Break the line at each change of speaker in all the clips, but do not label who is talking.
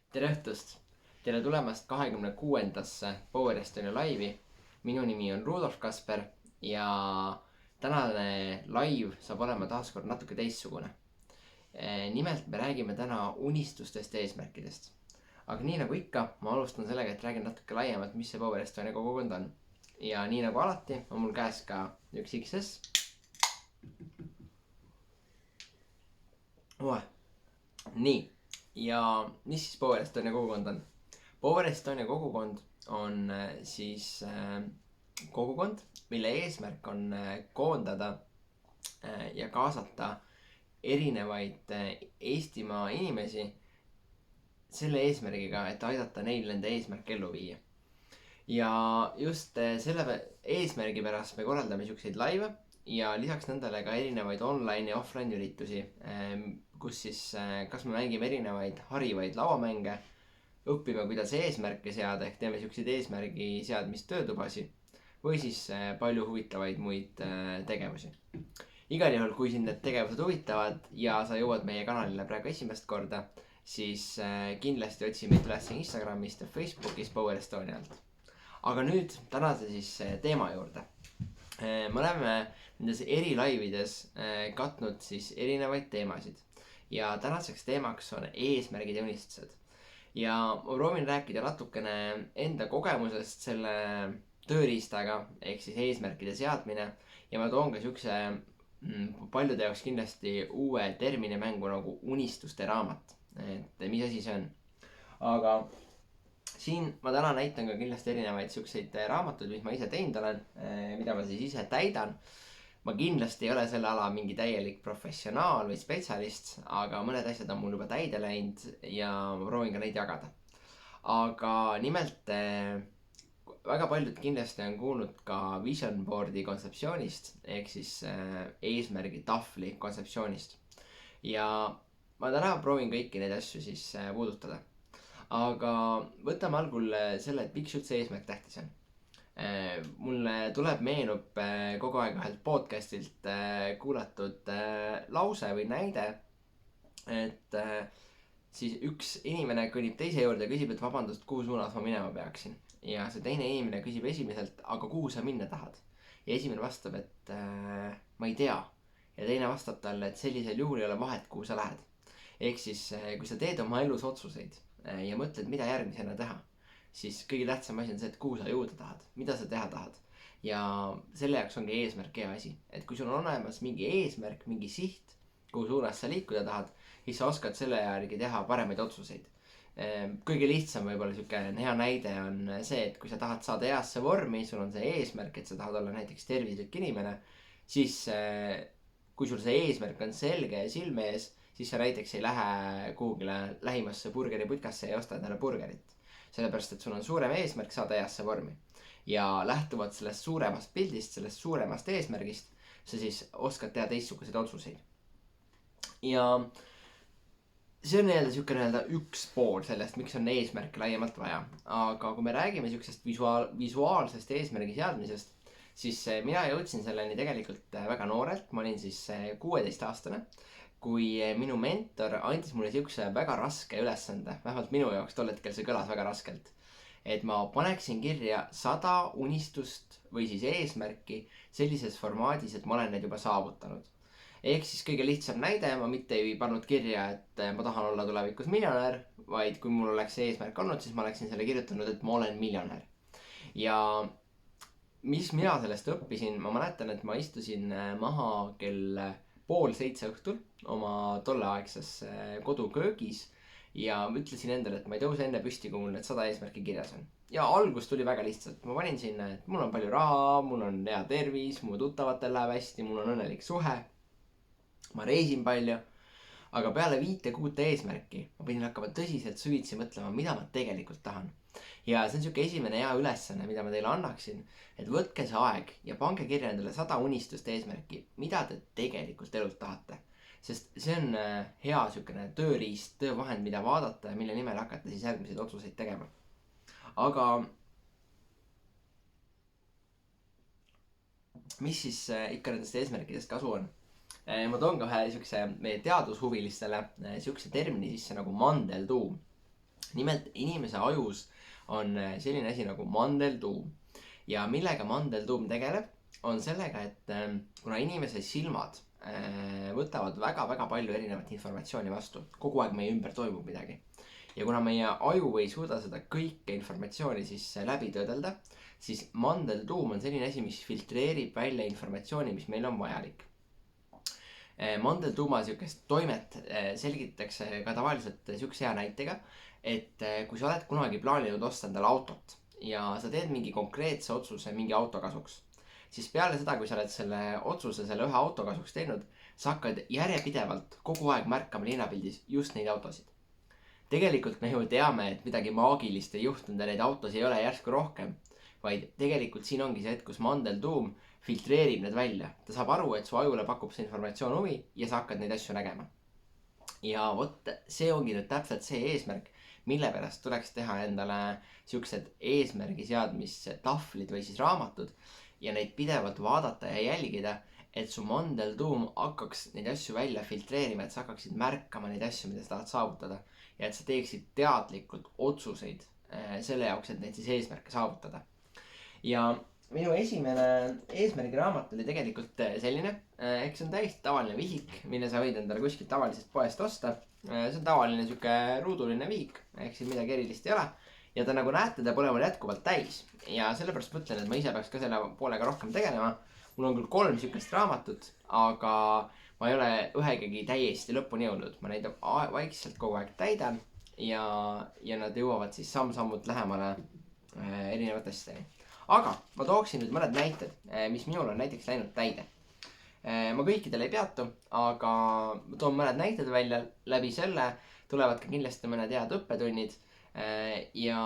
tere õhtust! Tere tulemast 26. Power Estonia laivi. Minu nimi on Rudolf Kasper ja tänane laiv saab olema taaskord natuke teistsugune. Nimelt me räägime täna unistustest ja eesmärkidest. Aga nii nagu ikka, ma alustan sellega, et räägin natuke laiemalt, mis see Power Estonia kogukond on. Ja nii nagu alati on mul käes ka üks XS. Nii, ja mis siis Power Estonia kogukond on? Power Estonia kogukond on kogukond, mille eesmärk on koondada ja kaasata erinevaid Eestimaa inimesi selle eesmärgiga, et aidata neil nende eesmärk ellu viia. Ja just selle eesmärgi pärast me korraldame siukseid laive ja lisaks nendele ka erinevaid online ja offline üritusi, kus siis kas me mängime erinevaid harivaid lauamänge, õpime, kuidas eesmärke seada, ehk teeme siukseid eesmärgi seadmist töötubasi või siis palju huvitavaid muid tegevusi. Igal juhul, kui sind need tegevused huvitavad ja sa jõuad meie kanalile praegu esimest korda, siis kindlasti otsi meid üles Instagramist ja Facebookist Power Estonia alt. Aga nüüd tänase siis teema juurde. Me oleme nendes eri laivides katnud siis erinevaid teemasid ja tänaseks teemaks on eesmärgid ja unistused. Ja ma proovin rääkida natukene enda kogemusest selle tööriistaga ehk siis eesmärkide seadmine ja ma toon ka siukse paljude jaoks kindlasti uue termini mängu nagu unistuste raamat, et mis asi see on. Aga siin ma täna näitan ka kindlasti erinevaid siukseid raamatuid, mis ma ise teinud olen, mida ma siis ise täidan. Ma kindlasti ei ole selle ala mingi täielik professionaal või spetsialist, aga mõned asjad on mul juba täide läinud ja ma proovin ka neid jagada. Aga nimelt väga paljud kindlasti on kuulnud ka vision board'i kontseptsioonist ehk siis eesmärgi tahvli kontseptsioonist. Ja ma täna proovin kõiki neid asju siis puudutada. Aga võtame algul selle, et miks üldse eesmärk tähtis on. Mulle meenub kogu aeg ühelt podcastilt kuulatud lause või näide, et siis üks inimene kõnnib teise juurde ja küsib, et vabandust, kuhu suunas ma minema peaksin. Ja see teine inimene küsib esimeselt, aga kuhu sa minna tahad? Ja esimene vastab, et ma ei tea. Ja teine vastab talle, et sellisel juhul ei ole vahet, kuhu sa lähed. Ehk siis, kui sa teed oma elus otsuseid ja mõtled, mida järgmisena teha, siis kõige tähtsam asi on see, et kuhu sa jõuda tahad, mida sa teha tahad. Ja selle jaoks ongi eesmärk hea asi. Et kui sul on olemas mingi eesmärk, mingi siht, kuhu suunas sa liikuda tahad, siis sa oskad selle järgi teha paremaid otsuseid. Kõige lihtsam võib-olla siuke hea näide on see, et kui sa tahad saada heasse vormi, sul on see eesmärk, et sa tahad olla näiteks tervislik inimene, siis kui sul see eesmärk on selge ja silme ees, siis sa näiteks ei lähe kuhugile lähimasse burgeriputkasse ja osta endale burgerit. Sellepärast, et sul on suurem eesmärk saada heasse vormi. Ja lähtuvalt sellest suuremast pildist, sellest suuremast eesmärgist, sa siis oskad teha teistsuguseid otsuseid. Ja see on nii-öelda üks pool sellest, miks on eesmärk laiemalt vaja. Aga kui me räägime siuksest visuaalsest eesmärgi seadmisest, siis mina jõudsin selleni tegelikult väga noorelt. Ma olin siis 16-aastane, kui minu mentor andis mulle siukse väga raske ülesande. Vähemalt minu jaoks tol hetkel see kõlas väga raskelt. Et ma paneksin kirja 100 unistust või siis eesmärki sellises formaadis, et ma olen need juba saavutanud. Ehk siis kõige lihtsam näide, ma mitte ei pannud kirja, et ma tahan olla tulevikus miljonär, vaid kui mul oleks see eesmärk olnud, siis ma oleksin selle kirjutanud, et ma olen miljonär. Ja mis mina sellest õppisin, ma mäletan, et ma istusin maha kell 6:30 õhtul oma tolleaegses koduköögis ja ütlesin endale, et ma ei tõuse enne püsti, kui mul need 100 eesmärki kirjas on. Ja algus tuli väga lihtsalt. Ma panin sinna, et mul on palju raha, mul on hea tervis, mu tuttavatel läheb hästi, mul on õnnelik suhe. Ma reisin palju, aga peale 5-6 eesmärki ma pidin hakkama tõsiselt süvitsi mõtlema, mida ma tegelikult tahan. Ja see on siuke esimene hea ülesanne, mida ma teile annaksin, et võtke see aeg ja pange kirja endale 100 unistust eesmärki, mida te tegelikult elult tahate. Sest see on hea siukene tööriist, töövahend, mida vaadata ja mille nimel hakata siis järgmiseid otsuseid tegema. Aga mis siis ikka nendest eesmärkidest kasu on? Ma toon ka ühe siukse meie teadushuvilistele siukse termini sisse nagu mandeltuum. nimelt inimese ajus on selline asi nagu mandeltuum. Ja millega mandeltuum tegeleb, on sellega, et kuna inimese silmad võtavad väga-väga palju erinevat informatsiooni vastu, kogu aeg meie ümber toimub midagi. Ja kuna meie aju ei suuda seda kõike informatsiooni siis läbi töödelda, siis mandeltuum on selline asi, mis filtreerib välja informatsiooni, mis meil on vajalik. Mandeltuuma sihukest toimet selgitatakse ka tavaliselt sihukese hea näitega, et kui sa oled kunagi plaaninud osta endale autot ja sa teed mingi konkreetse otsuse mingi auto kasuks, siis peale seda, kui sa oled selle otsuse selle ühe auto kasuks teinud, sa hakkad järjepidevalt kogu aeg märkama linnapildis just neid autosid. Tegelikult me ju teame, et midagi maagilist ei juhtunud ja neid autosid ei ole järsku rohkem, vaid tegelikult siin ongi see hetk, kus mandeltuum filtreerib need välja. Ta saab aru, et su ajule pakub see informatsioon huvi ja sa hakkad neid asju nägema. Ja vot see ongi nüüd täpselt see eesmärk, mille pärast tuleks teha endale siuksed eesmärgi seadmistahvlid või siis raamatud ja neid pidevalt vaadata ja jälgida, et su mandeltuum hakkaks neid asju välja filtreerima, et sa hakkaksid märkama neid asju, mida sa tahad saavutada ja et sa teeksid teadlikult otsuseid selle jaoks, et neid siis eesmärke saavutada. Ja minu esimene eesmärgiraamat oli tegelikult selline, eks see on täiesti tavaline vihik, mille sa võid endale kuskilt tavalisest poest osta. See on tavaline sihuke ruuduline vihik, ehk siis midagi erilist ei ole. Ja ta nagu näete, ta pole mul jätkuvalt täis. Ja sellepärast mõtlen, et ma ise peaks ka selle poolega rohkem tegelema. Mul on küll 3 sihukest raamatut, aga ma ei ole ühegagi täiesti lõpuni jõudnud. Ma neid vaikselt kogu aeg täidan ja nad jõuavad siis samm-sammult lähemale erinevate asjadeni. Aga ma tooksin nüüd mõned näited, mis minul on näiteks läinud täide. Ma kõikidel ei peatu, aga ma toon mõned näited välja, läbi selle tulevad ka kindlasti mõned head õppetunnid. Ja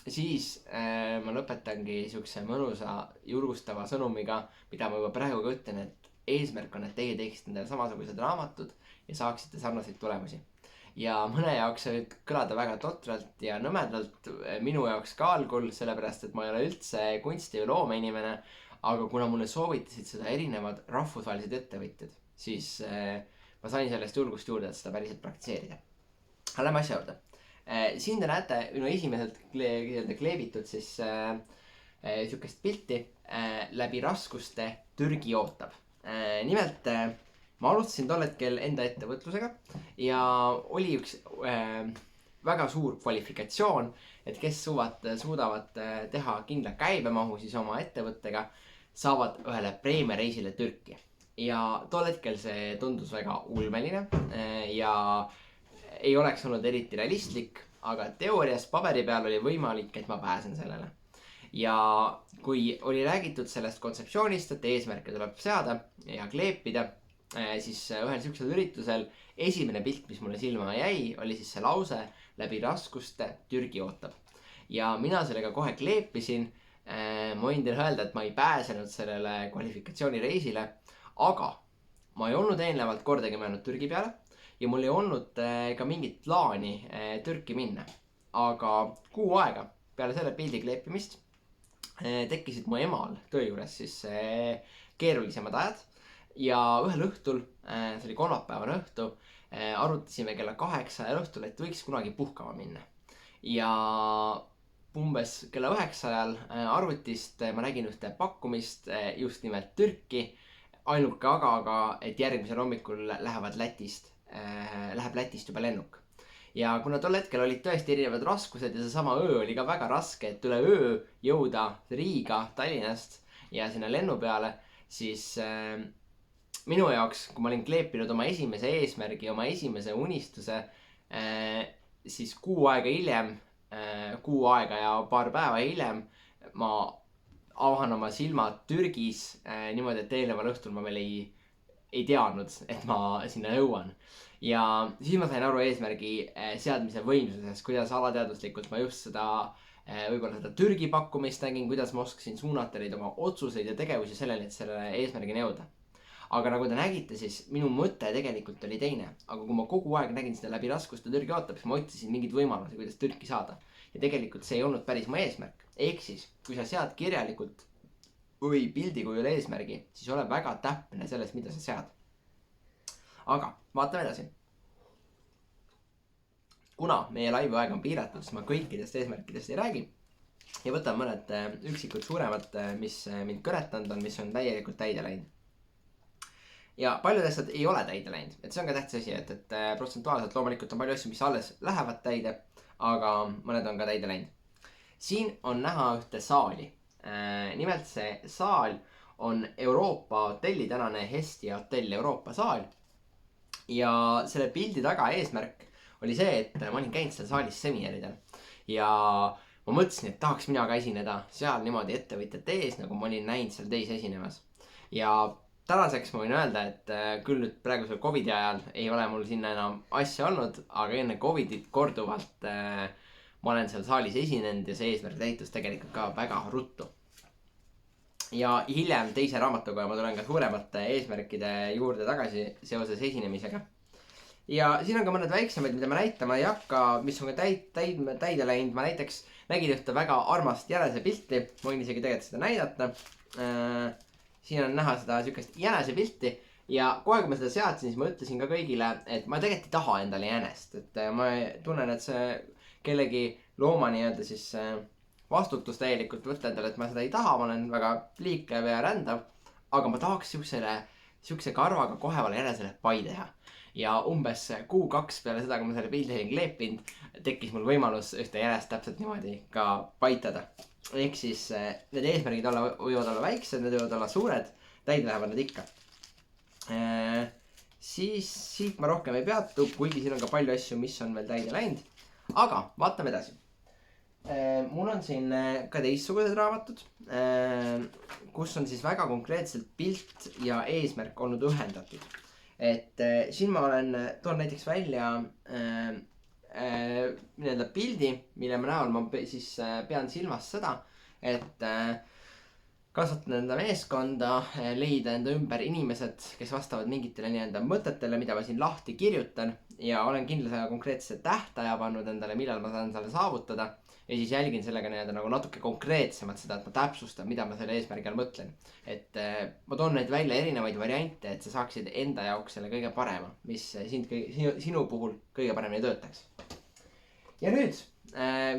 siis ma lõpetangi siukse mõnusa julgustava sõnumiga, mida ma juba praegu ka ütlen, et eesmärk on, et teie teeksite endale samasugused raamatud ja saaksite sarnaseid tulemusi. Ja mõne jaoks see võib kõlada väga totralt ja nõmedalt, minu jaoks ka algul, sellepärast et ma ei ole üldse kunsti- või loomeinimene, aga kuna mulle soovitasid seda erinevad rahvusvahelised ettevõtjad, siis ma sain sellest julgust juurde, et seda päriselt praktiseerida. Aga lähme asja juurde. Siin te näete minu esimeselt kleebitud siis sihukest pilti läbi raskuste Türgi ootab. Nimelt ma alustasin tol hetkel enda ettevõtlusega ja oli üks väga suur kvalifikatsioon, et kes suudavad teha kindla käibemahu siis oma ettevõttega, saavad ühele preemiareisile Türki. Ja tol hetkel see tundus väga ulmeline ja ei oleks olnud eriti realistlik, aga teoorias paberi peal oli võimalik, et ma pääsen sellele. Ja kui oli räägitud sellest kontseptsioonist, et eesmärke tuleb seada ja kleepida, siis ühel sihukesel üritusel esimene pilt, mis mulle silma jäi, oli siis see lause läbi raskuste Türgi ootab. Ja mina sellega kohe kleepisin. Ma võin teile öelda, et ma ei pääsenud sellele kvalifikatsioonireisile, aga ma ei olnud eelnevalt kordagi mõelnud Türgi peale ja mul ei olnud ka mingit plaani Türki minna. Aga kuu aega peale selle pildi kleepimist tekkisid mu emal töö juures siis keerulisemad ajad. Ja ühel õhtul, see oli kolmapäevane õhtu, arutasime kella 8 õhtul, et võiks kunagi puhkama minna. Ja umbes kella 9 ajal arvutist ma nägin ühte pakkumist just nimelt Türki. Ainuke aga, et järgmisel hommikul läheb Lätist juba lennuk. Ja kuna tol hetkel olid tõesti erinevad raskused ja seesama öö oli ka väga raske, et üle öö jõuda Riiga Tallinnast ja sinna lennu peale, siis minu jaoks, kui ma olin kleepinud oma esimese eesmärgi, oma esimese unistuse, siis kuu aega ja paar päeva hiljem ma avan oma silmad Türgis niimoodi, et eelneval õhtul ma veel ei teadnud, et ma sinna jõuan. Ja siis ma sain aru eesmärgi seadmise võimsusest, kuidas alateaduslikult ma just võib-olla seda Türgi pakkumist nägin, kuidas ma oskasin suunata neid oma otsuseid ja tegevusi sellele, et sellele eesmärgini jõuda. Aga nagu te nägite, siis minu mõte tegelikult oli teine. Aga kui ma kogu aeg nägin seda läbi raskuste Türgi ootab, siis ma otsisin mingid võimalusi, kuidas Türki saada. Ja tegelikult see ei olnud päris mu eesmärk. Ehk siis, kui sa sead kirjalikult või pildi kujul eesmärgi, siis ole väga täpne selles, mida sa sead. Aga vaatame edasi. kuna meie laivi aeg on piiratud, siis ma kõikidest eesmärkidest ei räägi ja võtan mõned üksikud suuremad, mis mind kõretanud on, mis on täielikult täide läinud. Ja paljud asjad ei ole täide läinud, et see on ka tähtis asi, et protsentuaalselt loomulikult on palju asju, mis alles lähevad täide, aga mõned on ka täide läinud. Siin on näha ühte saali. Nimelt see saal on Euroopa hotelli, tänane Hestia hotell Euroopa saal. Ja selle pildi taga eesmärk oli see, et ma olin käinud seal saalis seminaridel ja ma mõtlesin, et tahaks mina ka esineda seal niimoodi ettevõtjate ees, nagu ma olin näinud seal teisi esinemas. Ja tänaseks ma võin öelda, et küll nüüd praegusel Covidi ajal ei ole mul sinna enam asja olnud, aga enne Covidit korduvalt ma olen seal saalis esinenud ja see eesmärk täitus tegelikult ka väga ruttu. Ja hiljem teise raamatuga ma tulen ka suuremate eesmärkide juurde tagasi seoses esinemisega. Ja siin on ka mõned väiksemaid, mida ma näitama ei hakka, mis on ka täide läinud. Ma näiteks nägin ühte väga armast jänese pilti, ma võin isegi tegelikult seda näidata. Siin on näha seda sükest jänese pilti ja kohe kui ma seda seadsin, siis ma ütlesin ka kõigile, et ma tegelikult ei taha endale jänest. Et ma tunnen, et see kellegi looma nii-öelda siis vastutus täielikult võtta endale, et ma seda ei taha, ma olen väga liikev ja rändav, aga ma tahaks siukse karvaga kohevale jänesele pai teha. Ja umbes 1-2 peale seda, kui ma selle pildi olin kleepinud, tekkis mul võimalus ühte jänest täpselt niimoodi ka paitada. Ehk siis need eesmärgid võivad olla väiksed, need võivad olla suured, täide lähevad need ikka. Siis siit ma rohkem ei peatu, kuigi siin on ka palju asju, mis on veel täide läinud. Aga vaatame edasi. Mul on siin ka teistsugused raamatud, kus on siis väga konkreetselt pilt ja eesmärk olnud ühendatud. Et siin ma toon näiteks välja nii-öelda pildi, mille näol ma siis pean silmas seda, et kasvatada enda meeskonda, leida enda ümber inimesed, kes vastavad mingitele nii-öelda mõtetele, mida ma siin lahti kirjutan ja olen kindla konkreetse tähtaja pannud endale, millal ma saan selle saavutada. Ja siis jälgin sellega nii-öelda nagu natuke konkreetsemalt seda, et ma täpsustan, mida ma selle eesmärgi all mõtlen. Et ma toon neid välja erinevaid variante, et sa saaksid enda jaoks selle kõige parema, mis sinu puhul kõige paremini töötaks. Ja nüüd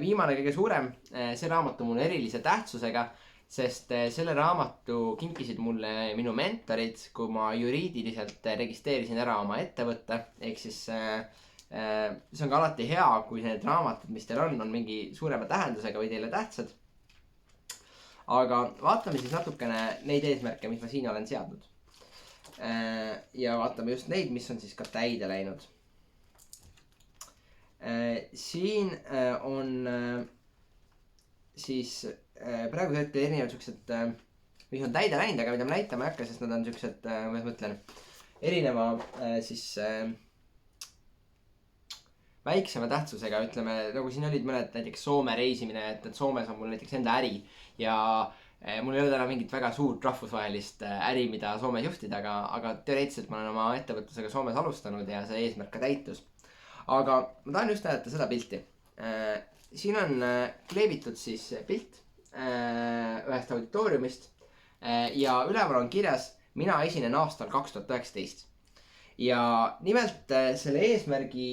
viimane kõige suurem, see raamat on mul erilise tähtsusega, sest selle raamatu kinkisid mulle minu mentorid, kui ma juriidiliselt registreerisin ära oma ettevõtte, ehk siis see on ka alati hea, kui need raamatud, mis teil on mingi suurema tähendusega või teile tähtsad. Aga vaatame siis natukene neid eesmärke, mis ma siin olen seadnud. Ja vaatame just neid, mis on siis ka täide läinud. Siin on siis praegu hetkel erinevad siuksed, mis on täide läinud, aga mida ma näitama ei hakka, sest nad on siuksed, kuidas ma ütlen, erineva siis väiksema tähtsusega, ütleme, nagu siin olid mõned näiteks Soome reisimine, et Soomes on mul näiteks enda äri ja mul ei ole täna mingit väga suurt rahvusvahelist äri, mida Soomes juhtida, aga teoreetiliselt ma olen oma ettevõtlusega Soomes alustanud ja see eesmärk ka täitus. Aga ma tahan just näidata seda pilti. Siin on kleebitud siis pilt ühest auditooriumist ja üleval on kirjas, mina esinen aastal 2019. Ja nimelt selle eesmärgi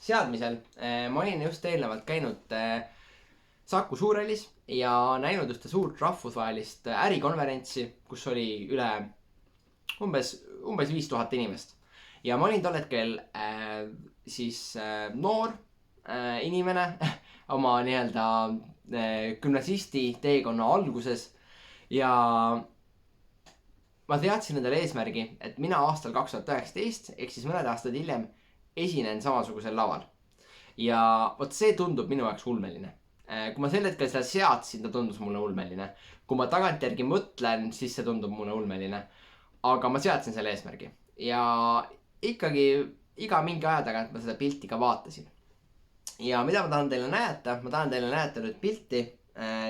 seadmisel ma olin just eelnevalt käinud Saku Suurhallis ja näinud ühte suurt rahvusvahelist ärikonverentsi, kus oli üle umbes 5000 inimest. Ja ma olin tol hetkel siis noor inimene oma nii-öelda gümnasisti teekonna alguses ja ma teadsin endale eesmärgi, et mina aastal 2019, ehk siis mõned aastad hiljem, esinen samasugusel laval. Ja vot see tundub minu jaoks ulmeline. Kui ma sel hetkel seda seadsin, ta tundus mulle ulmeline. Kui ma tagantjärgi mõtlen, siis see tundub mulle ulmeline. Aga ma seadsin selle eesmärgi. Ja ikkagi iga mingi aja tagant ma seda pilti ka vaatasin. Ja mida ma tahan teile näidata? Ma tahan teile näidata nüüd pilti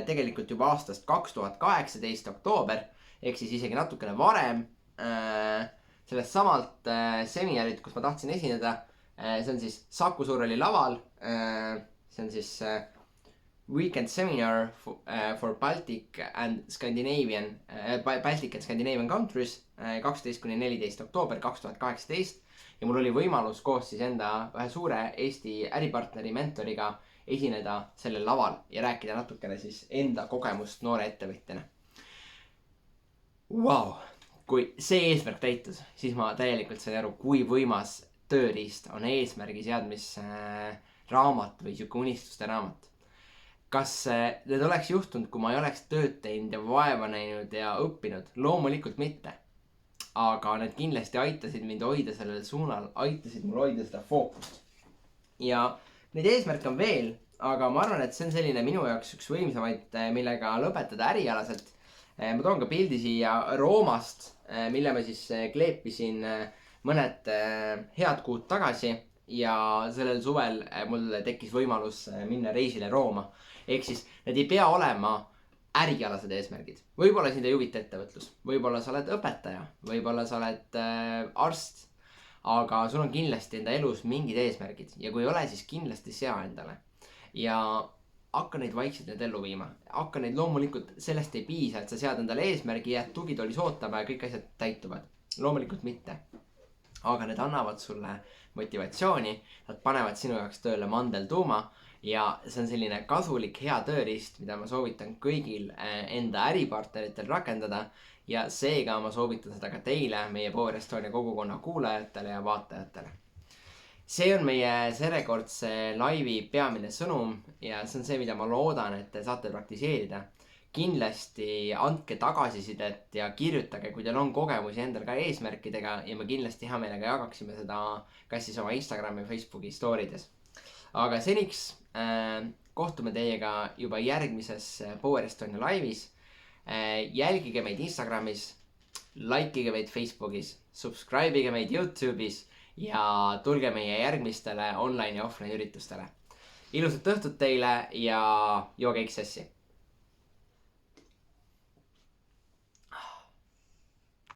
tegelikult juba aastast 2018 oktoober, ehk siis isegi natukene varem sellest samalt seminarit, kus ma tahtsin esineda. See on siis Saku Suurhalli laval. See on siis Weekend Seminar for Baltic and Scandinavian countries 12–14 oktoober 2018. ja mul oli võimalus koos siis enda ühe suure Eesti äripartneri mentoriga esineda sellel laval ja rääkida natukene siis enda kogemust noore ettevõtjana. Vau, kui see eesmärk täitus, siis ma täielikult sain aru, kui võimas tööriist on eesmärgi seadmisraamat või sihuke unistuste raamat. Kas need oleks juhtunud, kui ma ei oleks tööd teinud ja vaeva näinud ja õppinud? Loomulikult mitte. Aga need kindlasti aitasid mind hoida sellel suunal, aitasid mul hoida seda fookust. Ja neid eesmärke on veel, aga ma arvan, et see on selline minu jaoks üks võimsamaid, millega lõpetada ärialaselt. Ma toon ka pildi siia Roomast, mille ma siis kleepisin mõned head kuud tagasi ja sellel suvel mul tekkis võimalus minna reisile Rooma. Ehk siis need ei pea olema ärialased eesmärgid. Võib-olla sind ei huvita ettevõtlus, võib-olla sa oled õpetaja, võib-olla sa oled arst, aga sul on kindlasti enda elus mingid eesmärgid ja kui ei ole, siis kindlasti sea endale. Ja hakka neid vaikselt need ellu viima. Hakka neid loomulikult, sellest ei piisa, et sa sead endale eesmärgi ja tugitoolis ootama ja kõik asjad täituvad. Loomulikult mitte. Aga need annavad sulle motivatsiooni, nad panevad sinu jaoks tööle mandeltuuma ja see on selline kasulik hea tööriist, mida ma soovitan kõigil enda äripartneritel rakendada ja seega ma soovitan seda ka teile, meie Power Estonia kogukonna kuulajatele ja vaatajatele. See on meie seekordse laivi peamine sõnum ja see on see, mida ma loodan, et te saate praktiseerida. Kindlasti andke tagasisidet ja kirjutage, kui teil on kogemusi endal ka eesmärkidega ja me kindlasti hea meelega jagaksime seda kas siis oma Instagrami ja Facebooki storydes. Aga seniks kohtume teiega juba järgmises Power Estonia laivis. Jälgige meid Instagramis, likeige meid Facebookis, subscribe'ige meid YouTube'is ja tulge meie järgmistele online ja offline üritustele. Ilusat õhtut teile ja jooge XS-i!